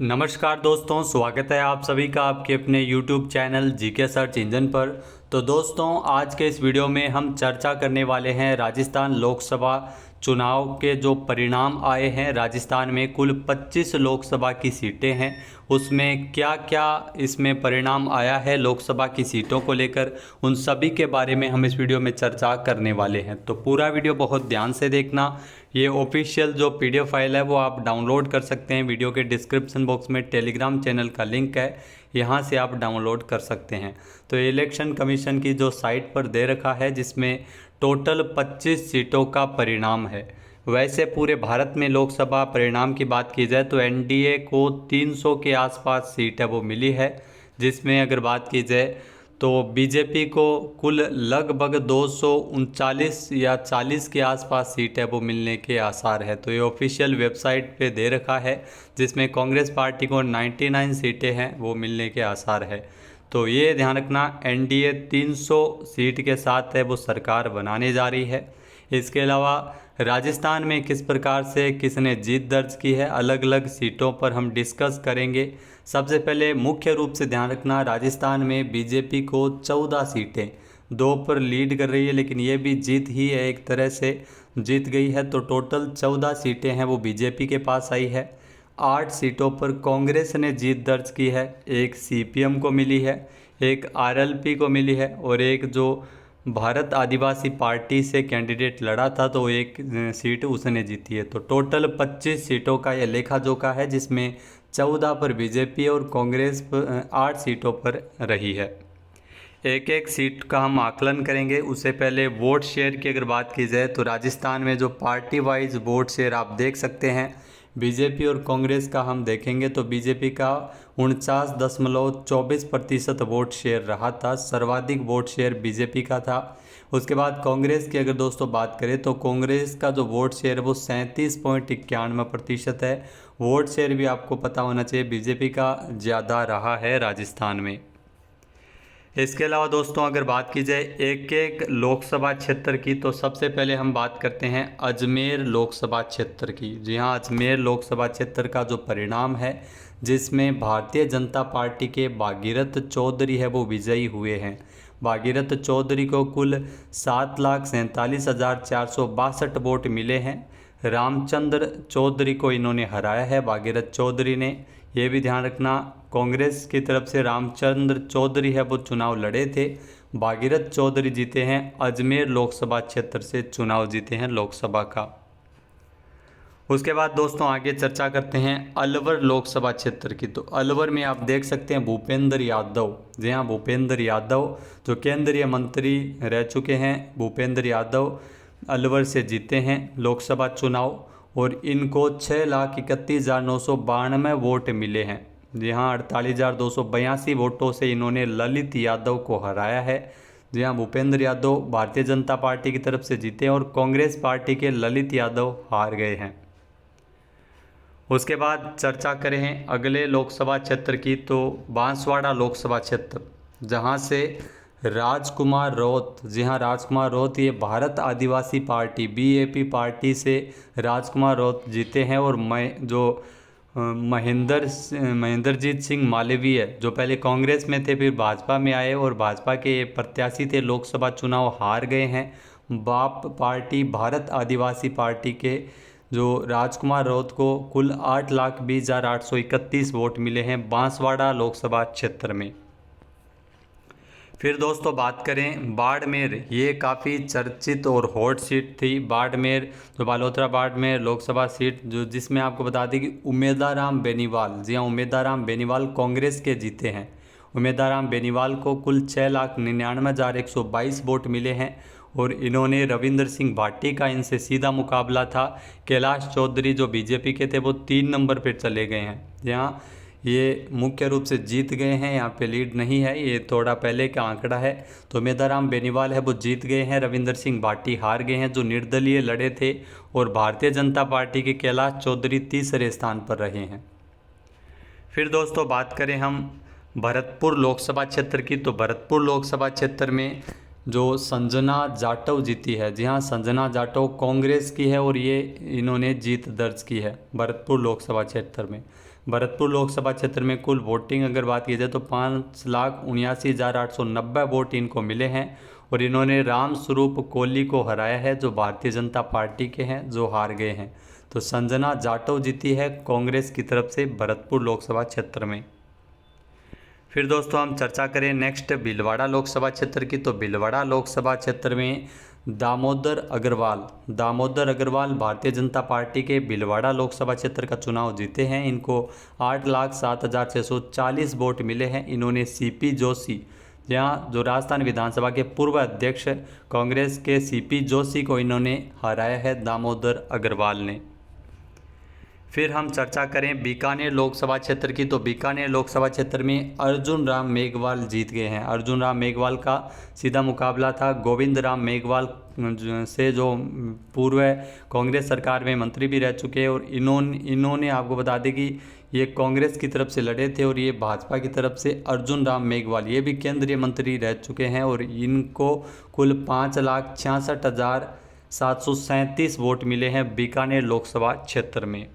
नमस्कार दोस्तों, स्वागत है आप सभी का आपके अपने YouTube channel GK search engine पर। तो दोस्तों, आज के इस वीडियो में हम चर्चा करने वाले हैं राजस्थान लोकसभा चुनाव के जो परिणाम आए हैं। राजस्थान में कुल 25 लोकसभा की सीटें हैं, उसमें क्या क्या इसमें परिणाम आया है लोकसभा की सीटों को लेकर, उन सभी के बारे में हम इस वीडियो में चर्चा करने वाले हैं। तो पूरा वीडियो बहुत ध्यान से देखना। ये ऑफिशियल जो PDF फाइल है वो आप डाउनलोड कर सकते हैं। वीडियो के डिस्क्रिप्शन बॉक्स में टेलीग्राम चैनल का लिंक है, यहाँ से आप डाउनलोड कर सकते हैं। तो इलेक्शन कमीशन की जो साइट पर दे रखा है, जिसमें टोटल 25 सीटों का परिणाम है। वैसे पूरे भारत में लोकसभा परिणाम की बात की जाए तो NDA को 300 के आसपास सीट है वो मिली है, जिसमें अगर बात की जाए तो बीजेपी को कुल लगभग 239 या 40 के आसपास सीट है वो मिलने के आसार है। तो ये ऑफिशियल वेबसाइट पे दे रखा है, जिसमें कांग्रेस पार्टी को 99 सीटें हैं वो मिलने के आसार है। तो ये ध्यान रखना, NDA 300 सीट के साथ है वो सरकार बनाने जा रही है। इसके अलावा राजस्थान में किस प्रकार से किसने जीत दर्ज की है, अलग अलग सीटों पर हम डिस्कस करेंगे। सबसे पहले मुख्य रूप से ध्यान रखना, राजस्थान में बीजेपी को 14 सीटें, 2 पर लीड कर रही है, लेकिन ये भी जीत ही है, एक तरह से जीत गई है। तो टोटल 14 सीटें हैं वो बीजेपी के पास आई है। 8 सीटों पर कांग्रेस ने जीत दर्ज की है, एक CPM को मिली है, एक RLP को मिली है, और एक जो भारत आदिवासी पार्टी से कैंडिडेट लड़ा था तो एक सीट उसने जीती है। तो टोटल 25 सीटों का यह लेखा जोखा है, जिसमें 14 पर बीजेपी और कांग्रेस 8 सीटों पर रही है। एक एक सीट का हम आकलन करेंगे। उससे पहले वोट शेयर की अगर बात की जाए तो राजस्थान में जो पार्टी वाइज वोट शेयर आप देख सकते हैं, बीजेपी और कांग्रेस का हम देखेंगे तो बीजेपी का 49.24% वोट शेयर रहा था, सर्वाधिक वोट शेयर बीजेपी का था। उसके बाद कांग्रेस की अगर दोस्तों बात करें तो कांग्रेस का जो वोट शेयर है वो 37.91% है। वोट शेयर भी आपको पता होना चाहिए बीजेपी का ज़्यादा रहा है राजस्थान में। इसके अलावा दोस्तों अगर बात की जाए एक एक लोकसभा क्षेत्र की, तो सबसे पहले हम बात करते हैं अजमेर लोकसभा क्षेत्र की। जी हाँ, अजमेर लोकसभा क्षेत्र का जो परिणाम है, जिसमें भारतीय जनता पार्टी के भागीरथ चौधरी है वो विजयी हुए हैं। भागीरथ चौधरी को कुल 7,47,462 वोट मिले हैं। रामचंद्र चौधरी को इन्होंने हराया है, भागीरथ चौधरी ने। ये भी ध्यान रखना, कांग्रेस की तरफ से रामचंद्र चौधरी है वो चुनाव लड़े थे, भागीरथ चौधरी जीते हैं। अजमेर लोकसभा क्षेत्र से चुनाव जीते हैं लोकसभा का। उसके बाद दोस्तों आगे चर्चा करते हैं अलवर लोकसभा क्षेत्र की। तो अलवर में आप देख सकते हैं भूपेंद्र यादव, जी हाँ भूपेंद्र यादव जो केंद्रीय मंत्री रह चुके हैं, भूपेंद्र यादव अलवर से जीते हैं लोकसभा चुनाव, और इनको 6,31,992 वोट मिले हैं। जी हाँ, 48,282 वोटों से इन्होंने ललित यादव को हराया है। जी हाँ, भूपेंद्र यादव भारतीय जनता पार्टी की तरफ से जीते और कांग्रेस पार्टी के ललित यादव हार गए हैं। उसके बाद चर्चा करें अगले लोकसभा क्षेत्र की, तो बांसवाड़ा लोकसभा क्षेत्र, जहां से राजकुमार रौत, जी हाँ राजकुमार रौत, ये भारत आदिवासी पार्टी BAP पार्टी से राजकुमार रौत जीते हैं। और महेंद्रजीत सिंह मालवीय जो पहले कांग्रेस में थे फिर भाजपा में आए और भाजपा के प्रत्याशी थे, लोकसभा चुनाव हार गए हैं। बाप पार्टी भारत आदिवासी पार्टी के जो राजकुमार रौत को कुल 8,20,831 वोट मिले हैं बांसवाड़ा लोकसभा क्षेत्र में। फिर दोस्तों बात करें बाड़मेर, ये काफ़ी चर्चित और हॉट सीट थी बाड़मेर, जो बालोतरा बाड़मेर लोकसभा सीट, जो जिसमें आपको बता दें कि उमेदाराम बेनीवाल, जी हाँ उमेदाराम बेनीवाल कांग्रेस के जीते हैं। उमेदाराम बेनीवाल को कुल 6,99,122 वोट मिले हैं, और इन्होंने रविंद्र सिंह भाटी का इनसे सीधा मुकाबला था। कैलाश चौधरी जो बीजेपी के थे वो 3 नंबर पर चले गए हैं। यहाँ ये मुख्य रूप से जीत गए हैं, यहाँ पे लीड नहीं है, ये थोड़ा पहले का आंकड़ा है। तो उमेदाराम बेनीवाल है वो जीत गए हैं, रविंद्र सिंह भाटी हार गए हैं जो निर्दलीय लड़े थे, और भारतीय जनता पार्टी के कैलाश चौधरी तीसरे स्थान पर रहे हैं। फिर दोस्तों बात करें हम भरतपुर लोकसभा क्षेत्र की, तो भरतपुर लोकसभा क्षेत्र में जो संजना जाटव जीती है, जी हाँ संजना जाटव कांग्रेस की है और ये इन्होंने जीत दर्ज की है भरतपुर लोकसभा क्षेत्र में। भरतपुर लोकसभा क्षेत्र में कुल वोटिंग अगर बात की जाए तो 5,79,890 वोट इनको मिले हैं और इन्होंने राम स्वरूप कोहली को हराया है जो भारतीय जनता पार्टी के हैं, जो हार गए हैं। तो संजना जाटव जीती है कांग्रेस की तरफ से भरतपुर लोकसभा क्षेत्र में। फिर दोस्तों हम चर्चा करें नेक्स्ट भीलवाड़ा लोकसभा क्षेत्र की। तो भीलवाड़ा लोकसभा क्षेत्र में दामोदर अग्रवाल भारतीय जनता पार्टी के भीलवाड़ा लोकसभा क्षेत्र का चुनाव जीते हैं। इनको 8,07,640 वोट मिले हैं। इन्होंने सीपी जोशी, यहाँ जो राजस्थान विधानसभा के पूर्व अध्यक्ष कांग्रेस के सीपी जोशी को इन्होंने हराया है दामोदर अग्रवाल ने। फिर हम चर्चा करें बीकानेर लोकसभा क्षेत्र की। तो बीकानेर लोकसभा क्षेत्र में अर्जुन राम मेघवाल जीत गए हैं। अर्जुन राम मेघवाल का सीधा मुकाबला था गोविंद राम मेघवाल से, जो पूर्व कांग्रेस सरकार में मंत्री भी रह चुके हैं। और इन्होंने आपको बता दें कि ये कांग्रेस की तरफ से लड़े थे और ये भाजपा की तरफ से अर्जुन राम मेघवाल ये भी केंद्रीय मंत्री रह चुके हैं और इनको कुल 5,66,737 वोट मिले हैं बीकानेर लोकसभा क्षेत्र में।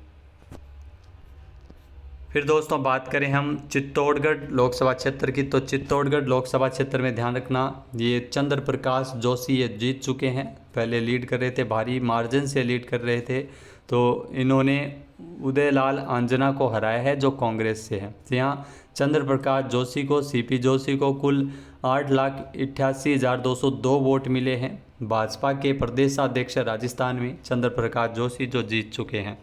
फिर दोस्तों बात करें हम चित्तौड़गढ़ लोकसभा क्षेत्र की। तो चित्तौड़गढ़ लोकसभा क्षेत्र में ध्यान रखना, ये चंद्र प्रकाश जोशी ये जीत चुके हैं। पहले लीड कर रहे थे, भारी मार्जिन से लीड कर रहे थे। तो इन्होंने उदयलाल आंजना को हराया है जो कांग्रेस से है। तो यहाँ चंद्र प्रकाश जोशी को, सीपी जोशी को कुल 8,88,202 वोट मिले हैं। भाजपा के प्रदेशाध्यक्ष राजस्थान में चंद्र प्रकाश जोशी जो जीत चुके हैं।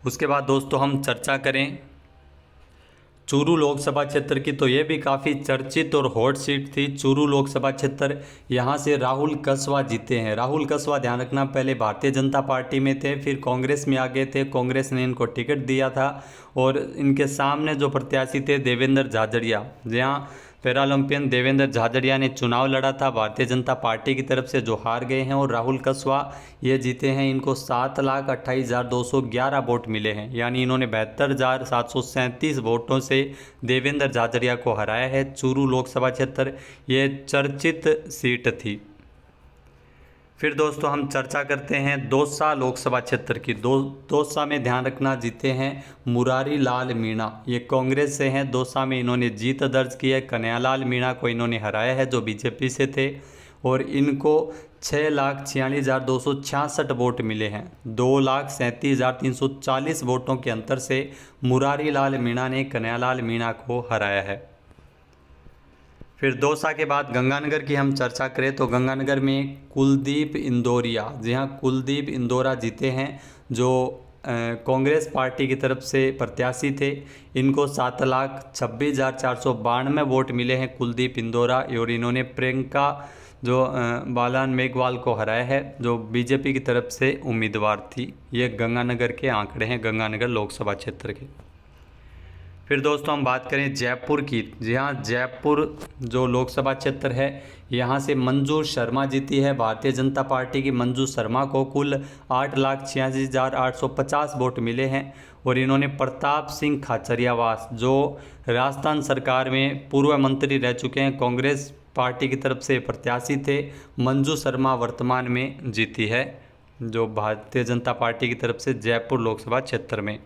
उसके बाद दोस्तों हम चर्चा करें चूरू लोकसभा क्षेत्र की। तो ये भी काफ़ी चर्चित और हॉट सीट थी चूरू लोकसभा क्षेत्र। यहाँ से राहुल कसवा जीते हैं। राहुल कसवा ध्यान रखना पहले भारतीय जनता पार्टी में थे, फिर कांग्रेस में आ गए थे। कांग्रेस ने इनको टिकट दिया था और इनके सामने जो प्रत्याशी थे देवेंद्र झाझड़िया, जहाँ पैरालंपियन देवेंद्र झाझड़िया ने चुनाव लड़ा था भारतीय जनता पार्टी की तरफ से, जो हार गए हैं। और राहुल कसवा ये जीते हैं। इनको 7,28,211 वोट मिले हैं, यानी इन्होंने 72,737 वोटों से देवेंद्र झाझड़िया को हराया है। चूरू लोकसभा क्षेत्र ये चर्चित सीट थी। फिर दोस्तों हम चर्चा करते हैं दौसा लोकसभा क्षेत्र की। दौसा में ध्यान रखना जीते हैं मुरारी लाल मीणा, ये कांग्रेस से हैं। दौसा में इन्होंने जीत दर्ज की है। कन्हैयालाल मीणा को इन्होंने हराया है जो बीजेपी से थे और इनको 6,46,266 वोट मिले हैं। 2,37,340 वोटों के अंतर से मुरारी लाल मीणा ने कन्हैयालाल मीणा को हराया है। फिर दौसा के बाद गंगानगर की हम चर्चा करें तो गंगानगर में कुलदीप इंदौरिया, जी हाँ कुलदीप इंदौरा जीते हैं जो कांग्रेस पार्टी की तरफ से प्रत्याशी थे। इनको 7,26,492 वोट मिले हैं कुलदीप इंदौरा और इन्होंने प्रियंका जो बालान मेघवाल को हराया है जो बीजेपी की तरफ से उम्मीदवार थी। ये गंगानगर के आंकड़े हैं गंगानगर लोकसभा क्षेत्र के। फिर दोस्तों हम बात करें जयपुर की। जी हाँ, जयपुर जो लोकसभा क्षेत्र है यहाँ से मंजू शर्मा जीती है भारतीय जनता पार्टी की। मंजू शर्मा को कुल 8,86,850 वोट मिले हैं और इन्होंने प्रताप सिंह खाचरियावास जो राजस्थान सरकार में पूर्व मंत्री रह चुके हैं, कांग्रेस पार्टी की तरफ से प्रत्याशी थे। मंजू शर्मा वर्तमान में जीती है जो भारतीय जनता पार्टी की तरफ से जयपुर लोकसभा क्षेत्र में।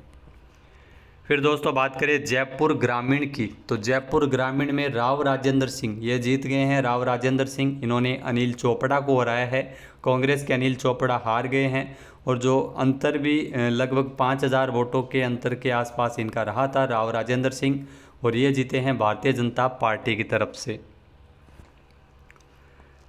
फिर दोस्तों बात करें जयपुर ग्रामीण की। तो जयपुर ग्रामीण में राव राजेंद्र सिंह ये जीत गए हैं। राव राजेंद्र सिंह इन्होंने अनिल चोपड़ा को हराया है। कांग्रेस के अनिल चोपड़ा हार गए हैं और जो अंतर भी लगभग 5,000 वोटों के अंतर के आसपास इनका रहा था राव राजेंद्र सिंह, और ये जीते हैं भारतीय जनता पार्टी की तरफ से।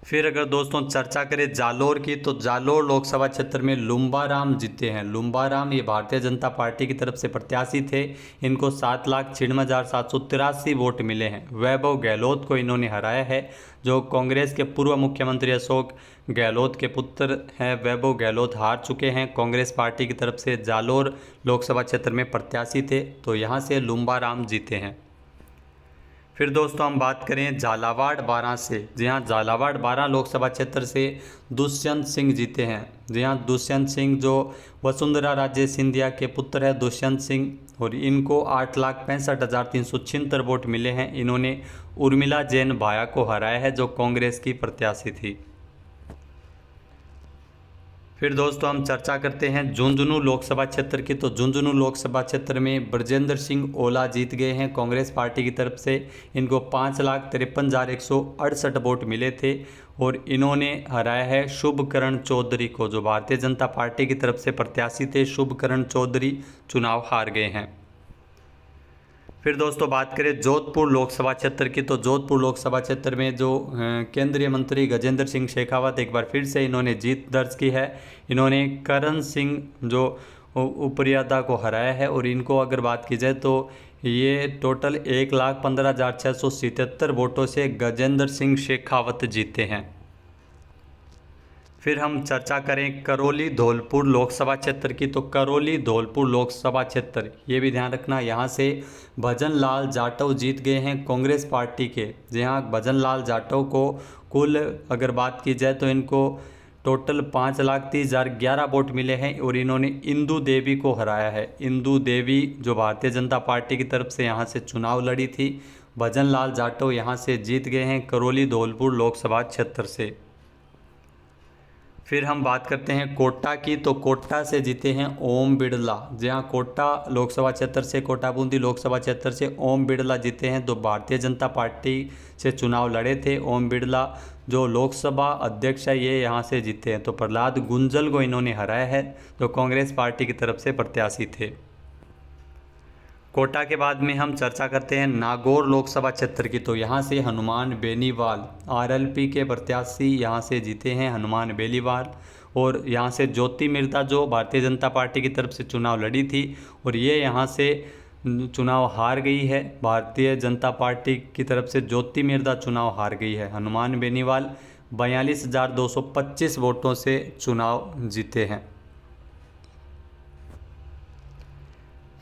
फिर अगर दोस्तों चर्चा करें जालोर की तो जालोर लोकसभा क्षेत्र में लुम्बाराम जीते हैं। लुम्बाराम ये भारतीय जनता पार्टी की तरफ से प्रत्याशी थे। इनको 7,96,783 वोट मिले हैं। वैभव गहलोत को इन्होंने हराया है जो कांग्रेस के पूर्व मुख्यमंत्री अशोक गहलोत के पुत्र हैं। वैभव गहलोत हार चुके हैं। कांग्रेस पार्टी की तरफ से जालोर लोकसभा क्षेत्र में प्रत्याशी थे, तो यहाँ से लुम्बाराम जीते हैं। फिर दोस्तों हम बात करें झालावाड़ 12 से। जी हाँ, झालावाड़ 12 लोकसभा क्षेत्र से दुष्यंत सिंह जीते हैं। जी हाँ, दुष्यंत सिंह जो वसुंधरा राजे सिंधिया के पुत्र है दुष्यंत सिंह, और इनको 8,65,376 वोट मिले हैं। इन्होंने उर्मिला जैन भाया को हराया है जो कांग्रेस की प्रत्याशी थी। फिर दोस्तों हम चर्चा करते हैं झुंझुनू लोकसभा क्षेत्र की। तो झुंझुनू लोकसभा क्षेत्र में ब्रजेंद्र सिंह ओला जीत गए हैं कांग्रेस पार्टी की तरफ से। इनको 5,53,168 वोट मिले थे और इन्होंने हराया है शुभकरण चौधरी को, जो भारतीय जनता पार्टी की तरफ से प्रत्याशी थे। शुभकरण चौधरी चुनाव हार गए हैं। फिर दोस्तों बात करें जोधपुर लोकसभा क्षेत्र की। तो जोधपुर लोकसभा क्षेत्र में जो केंद्रीय मंत्री गजेंद्र सिंह शेखावत एक बार फिर से इन्होंने जीत दर्ज की है। इन्होंने करण सिंह जो उपरियादा को हराया है और इनको अगर बात की जाए तो ये टोटल 1,15,677 वोटों से गजेंद्र सिंह शेखावत जीते हैं। फिर हम चर्चा करें करौली धौलपुर लोकसभा क्षेत्र की। तो करौली धौलपुर लोकसभा क्षेत्र, ये भी ध्यान रखना, यहाँ से भजन लाल जाटव जीत गए हैं कांग्रेस पार्टी के। जहाँ भजन लाल जाटव को कुल अगर बात की जाए तो इनको टोटल 5,30,011 वोट मिले हैं और इन्होंने इंदू देवी को हराया है। इंदू देवी जो भारतीय जनता पार्टी की तरफ से यहाँ से चुनाव लड़ी थी। भजन लाल जाटव यहाँ से जीत गए हैं करौली धौलपुर लोकसभा क्षेत्र से। फिर हम बात करते हैं कोटा की। तो कोटा से जीते हैं ओम बिड़ला। जहाँ कोटा लोकसभा क्षेत्र से, कोटा बूंदी लोकसभा क्षेत्र से ओम बिड़ला जीते हैं। तो भारतीय जनता पार्टी से चुनाव लड़े थे ओम बिड़ला, जो लोकसभा अध्यक्ष है, ये यहाँ से जीते हैं। तो प्रहलाद गुंजल को इन्होंने हराया है, जो कांग्रेस पार्टी की तरफ से प्रत्याशी थे। कोटा के बाद में हम चर्चा करते हैं नागौर लोकसभा क्षेत्र की। तो यहाँ से हनुमान बेनीवाल आरएलपी के प्रत्याशी यहाँ से जीते हैं, हनुमान बेनीवाल। और यहाँ से ज्योति मिर्धा जो भारतीय जनता पार्टी की तरफ से चुनाव लड़ी थी और ये यहाँ से चुनाव हार गई है। भारतीय जनता पार्टी की तरफ से ज्योति मिर्धा चुनाव हार गई है। हनुमान बेनीवाल 42,225 वोटों से चुनाव जीते हैं।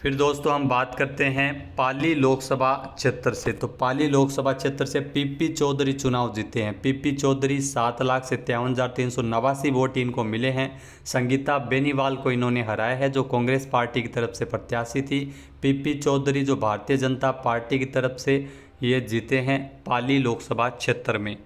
फिर दोस्तों हम बात करते हैं पाली लोकसभा क्षेत्र से। तो पाली लोकसभा क्षेत्र से पीपी चौधरी चुनाव जीते हैं। पीपी चौधरी 7,57,389 वोट इनको मिले हैं। संगीता बेनीवाल को इन्होंने हराया है, जो कांग्रेस पार्टी की तरफ से प्रत्याशी थी। पीपी चौधरी जो भारतीय जनता पार्टी की तरफ से ये जीते हैं पाली लोकसभा क्षेत्र में।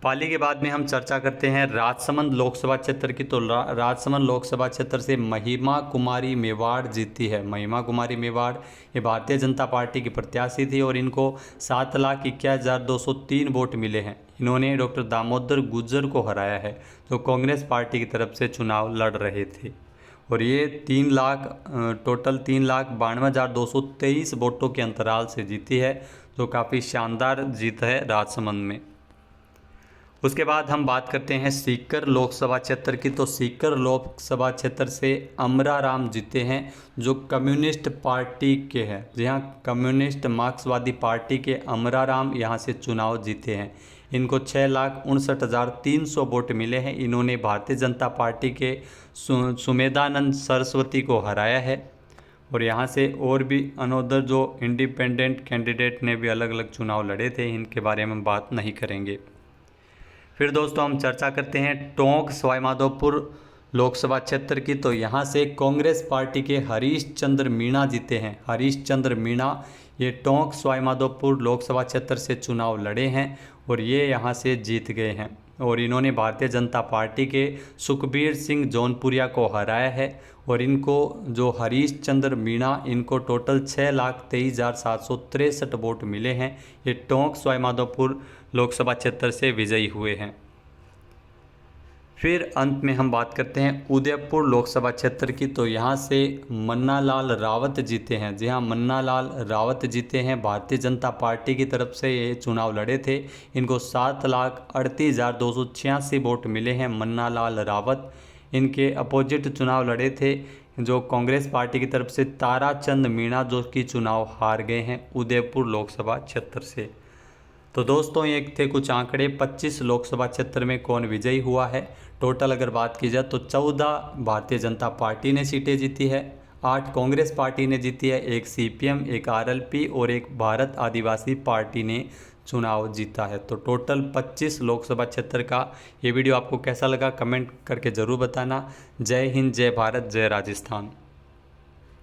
पाली के बाद में हम चर्चा करते हैं राजसमंद लोकसभा क्षेत्र की। तो राजसमंद लोकसभा क्षेत्र से महिमा कुमारी मेवाड़ जीती है। महिमा कुमारी मेवाड़ ये भारतीय जनता पार्टी की प्रत्याशी थी और इनको 7,21,203 वोट मिले हैं। इन्होंने डॉक्टर दामोदर गुज्जर को हराया है, जो कांग्रेस पार्टी की तरफ से चुनाव लड़ रहे थे। और ये 3,92,223 वोटों के अंतराल से जीती है, जो काफ़ी शानदार जीत है राजसमंद में। उसके बाद हम बात करते हैं सीकर लोकसभा क्षेत्र की। तो सीकर लोकसभा क्षेत्र से अमरा राम जीते हैं, जो कम्युनिस्ट पार्टी के हैं। जहाँ कम्युनिस्ट मार्क्सवादी पार्टी के अमरा राम यहाँ से चुनाव जीते हैं। इनको 6,59,300 वोट मिले हैं। इन्होंने भारतीय जनता पार्टी के सुमेधानंद सरस्वती को हराया है। और यहाँ से और भी अनोदर जो इंडिपेंडेंट कैंडिडेट ने भी अलग अलग चुनाव लड़े थे, इनके बारे में बात नहीं करेंगे। फिर दोस्तों हम चर्चा करते हैं टोंक सवाईमाधोपुर लोकसभा क्षेत्र की। तो यहाँ से कांग्रेस पार्टी के हरीश चंद्र मीणा जीते हैं। हरीश चंद्र मीणा ये टोंक सवाईमाधोपुर लोकसभा क्षेत्र से चुनाव लड़े हैं और ये यहाँ से जीत गए हैं। और इन्होंने भारतीय जनता पार्टी के सुखबीर सिंह जौनपुरिया को हराया है। और इनको जो हरीश चंद्र मीणा, इनको टोटल 6,23,763 वोट मिले हैं। ये टोंक सवाईमाधोपुर लोकसभा क्षेत्र से विजयी हुए हैं। फिर अंत में हम बात करते हैं उदयपुर लोकसभा क्षेत्र की। तो यहाँ से मन्ना लाल रावत जीते हैं। जी हाँ, मन्ना लाल रावत जीते हैं। भारतीय जनता पार्टी की तरफ से ये चुनाव लड़े थे। इनको 7,38,286 वोट मिले हैं। मन्ना लाल रावत इनके अपोजिट चुनाव लड़े थे, जो कांग्रेस पार्टी की तरफ से ताराचंद मीणा, जो कि चुनाव हार गए हैं उदयपुर लोकसभा क्षेत्र से। तो दोस्तों ये थे कुछ आंकड़े 25 लोकसभा क्षेत्र में कौन विजयी हुआ है। टोटल अगर बात की जाए तो 14 भारतीय जनता पार्टी ने सीटें जीती है, 8 कांग्रेस पार्टी ने जीती है, 1 सीपीएम, 1 आरएलपी और 1 भारत आदिवासी पार्टी ने चुनाव जीता है। तो टोटल 25 लोकसभा क्षेत्र का ये वीडियो आपको कैसा लगा कमेंट करके ज़रूर बताना। जय हिंद, जय भारत, जय राजस्थान।